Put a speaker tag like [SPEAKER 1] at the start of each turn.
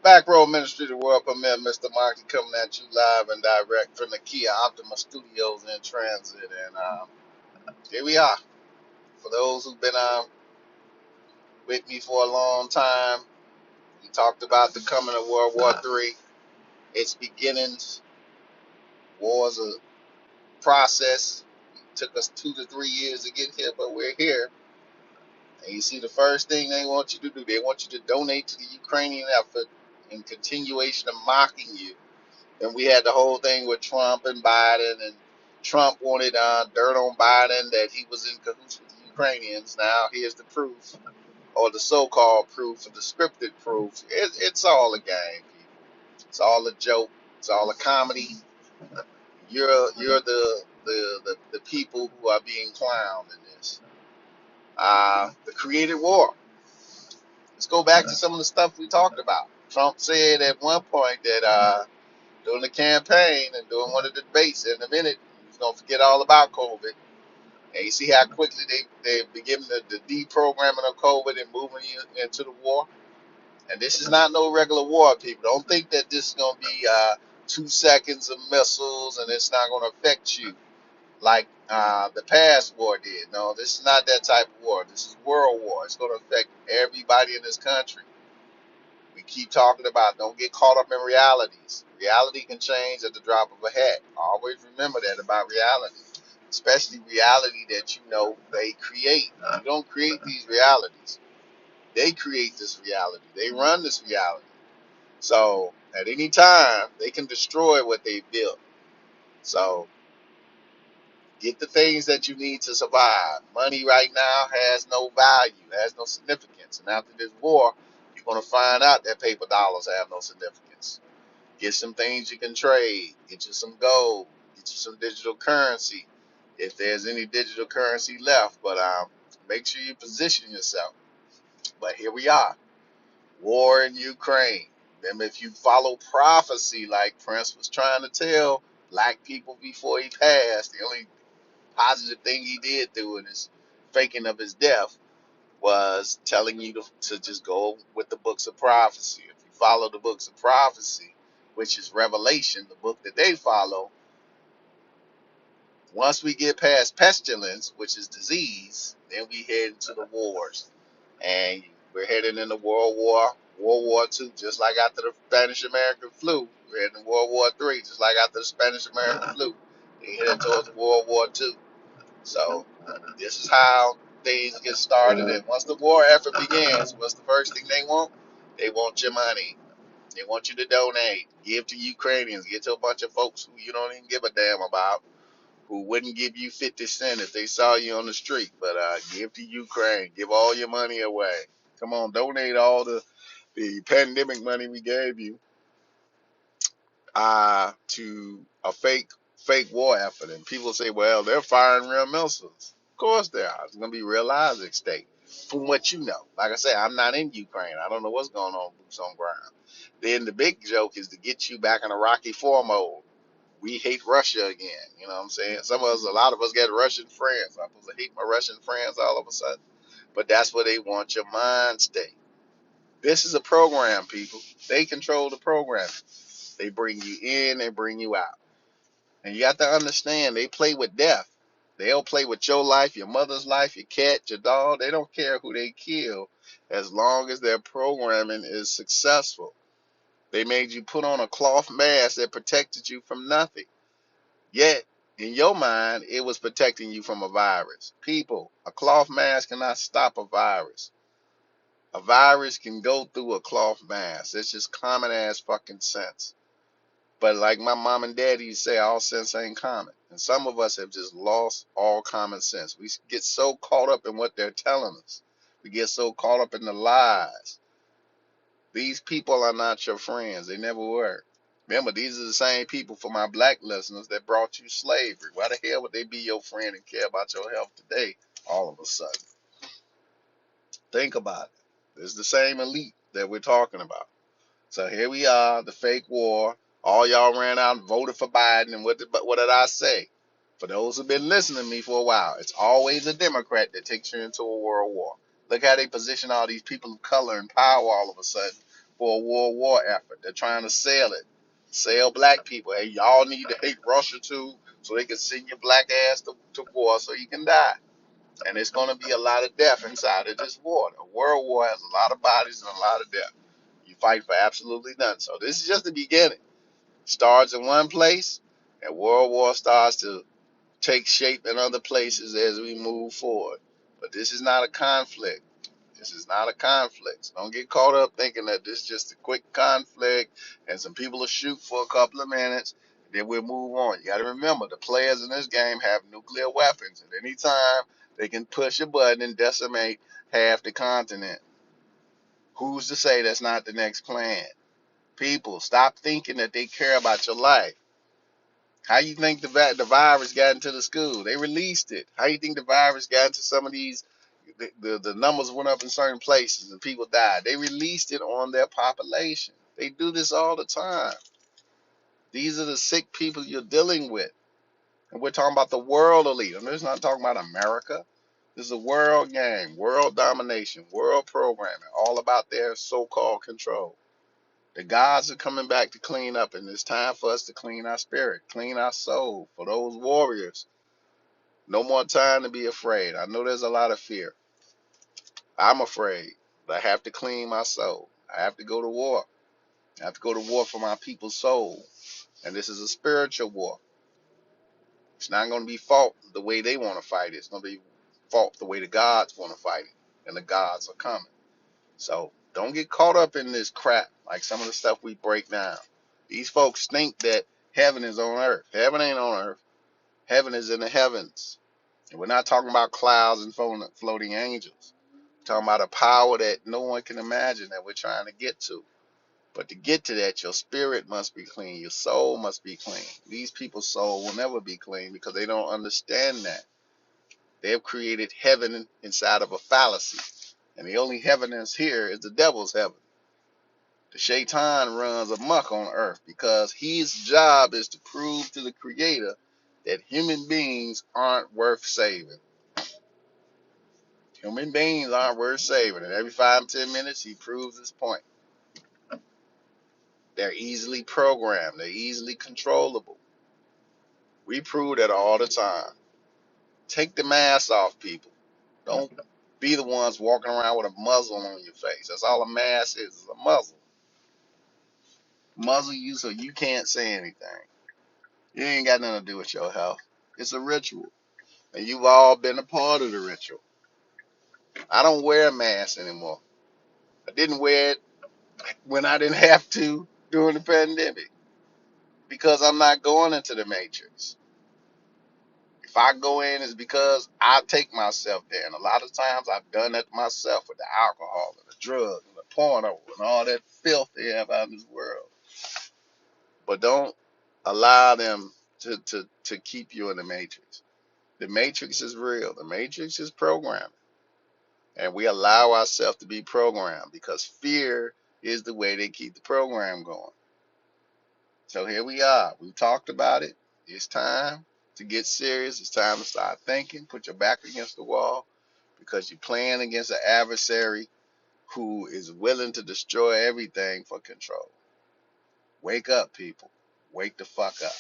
[SPEAKER 1] Back Row Ministry, the world premiere, Mr. Marky coming at you live and direct from the Kia Optima Studios in transit. And here we are. For those who've been with me for a long time, we talked about the coming of World War III, its beginnings. War is a process. It took us 2 to 3 years to get here, but we're here. And you see, the first thing they want you to do, they want you to donate to the Ukrainian effort in continuation of mocking you. And we had the whole thing with Trump and Biden, and Trump wanted dirt on Biden that he was in cahoots with the Ukrainians. Now here's the proof, or the so-called proof, or the scripted proof. It's all a game, people. It's all a joke. It's all a comedy. You're the people who are being clowned in this. The created war. Let's go back to some of the stuff we talked about. Trump said at one point that during the campaign and during one of the debates in a minute, he's going to forget all about COVID. And you see how quickly they begin the deprogramming of COVID and moving you into the war. And this is not no regular war, people. Don't think that this is going to be 2 seconds of missiles and it's not going to affect you like the past war did. No, this is not that type of war. This is world war. It's going to affect everybody in this country. We keep talking about don't get caught up in realities. Reality can change at the drop of a hat. Always remember that about reality, especially reality that you know they create. You don't create these realities. They create this reality. They run this reality. So at any time, they can destroy what they built. So get the things that you need to survive. Money right now has no value, has no significance. And after this war, you're going to find out that paper dollars have no significance. Get some things you can trade. Get you some gold. Get you some digital currency, if there's any digital currency left. But make sure you position yourself. But here we are, war in Ukraine. Remember, if you follow prophecy, like Prince was trying to tell black people before he passed, the only positive thing he did through it is faking of his death was telling you to just go with the books of prophecy. If you follow the books of prophecy, which is Revelation, the book that they follow, once we get past pestilence, which is disease, then we head into the wars. And we're heading into World War II, just like after the Spanish American flu. We're heading to World War III, just like after the Spanish American flu. We're heading towards World War II. So this is how things get started. And once the war effort begins, what's the first thing they want? They want your money. They want you to donate, give to Ukrainians, give to a bunch of folks who you don't even give a damn about, who wouldn't give you 50 cents if they saw you on the street. But give to Ukraine, give all your money away. Come on, donate all the pandemic money we gave you to a fake war effort. And people say, well, they're firing real missiles. Of course they are. It's going to be real lives at stake. From what you know. Like I say, I'm not in Ukraine. I don't know what's going on boots on ground. Then the big joke is to get you back in a Rocky Four mode. We hate Russia again. You know what I'm saying? A lot of us got Russian friends. I'm supposed to hate my Russian friends all of a sudden. But that's where they want your mind state. This is a program, people. They control the program. They bring you in and bring you out. And you have to understand, they play with death. They'll play with your life, your mother's life, your cat, your dog. They don't care who they kill as long as their programming is successful. They made you put on a cloth mask that protected you from nothing. Yet, in your mind, it was protecting you from a virus. People, a cloth mask cannot stop a virus. A virus can go through a cloth mask. It's just common ass fucking sense. But like my mom and daddy say, all sense ain't common. And some of us have just lost all common sense. We get so caught up in what they're telling us. We get so caught up in the lies. These people are not your friends. They never were. Remember, these are the same people, for my black listeners, that brought you slavery. Why the hell would they be your friend and care about your health today all of a sudden? Think about it. It's the same elite that we're talking about. So here we are, the fake war. All y'all ran out and voted for Biden. And what did I say? For those who've been listening to me for a while, it's always a Democrat that takes you into a world war. Look how they position all these people of color in power all of a sudden for a world war effort. They're trying to sell it. Sell black people. Hey, y'all need to hate Russia too, so they can send your black ass to war so you can die. And it's going to be a lot of death inside of this war. A world war has a lot of bodies and a lot of death. You fight for absolutely nothing. So this is just the beginning. Starts in one place, and world war starts to take shape in other places as we move forward. But this is not a conflict. This is not a conflict. So don't get caught up thinking that this is just a quick conflict and some people will shoot for a couple of minutes, then we'll move on. You got to remember, the players in this game have nuclear weapons. At any time, they can push a button and decimate half the continent. Who's to say that's not the next plan? People, stop thinking that they care about your life. How you think the virus got into the school? They released it. How you think the virus got into some of these? The numbers went up in certain places and people died. They released it on their population. They do this all the time. These are the sick people you're dealing with. And we're talking about the world elite. I'm just not talking about America. This is a world game, world domination, world programming, all about their so-called control. The gods are coming back to clean up, and it's time for us to clean our spirit, clean our soul. For those warriors, no more time to be afraid. I know there's a lot of fear. I'm afraid, but I have to clean my soul. I have to go to war. I have to go to war for my people's soul. And this is a spiritual war. It's not going to be fought the way they want to fight it. It's going to be fought the way the gods want to fight it. And the gods are coming. So don't get caught up in this crap like some of the stuff we break down. These folks think that heaven is on earth. Heaven ain't on earth. Heaven is in the heavens. And we're not talking about clouds and floating angels. We're talking about a power that no one can imagine that we're trying to get to. But to get to that, your spirit must be clean. Your soul must be clean. These people's soul will never be clean because they don't understand that. They have created heaven inside of a fallacy. And the only heaven that's here is the devil's heaven. The Shaitan runs amok on earth because his job is to prove to the Creator that human beings aren't worth saving. Human beings aren't worth saving. And every 5 to 10 minutes, he proves his point. They're easily programmed. They're easily controllable. We prove that all the time. Take the mask off, people. Don't be the ones walking around with a muzzle on your face. That's all a mask is a muzzle. Muzzle you so you can't say anything. It ain't got nothing to do with your health. It's a ritual. And you've all been a part of the ritual. I don't wear a mask anymore. I didn't wear it when I didn't have to during the pandemic because I'm not going into the matrix. If I go in, it's because I take myself there. And a lot of times I've done that myself with the alcohol and the drugs and the porno and all that filth they have out in this world. But don't allow them to keep you in the matrix. The matrix is real. The matrix is programming. And we allow ourselves to be programmed because fear is the way they keep the program going. So here we are. We talked about it. It's time to get serious. It's time to start thinking. Put your back against the wall because you're playing against an adversary who is willing to destroy everything for control. Wake up, people. Wake the fuck up.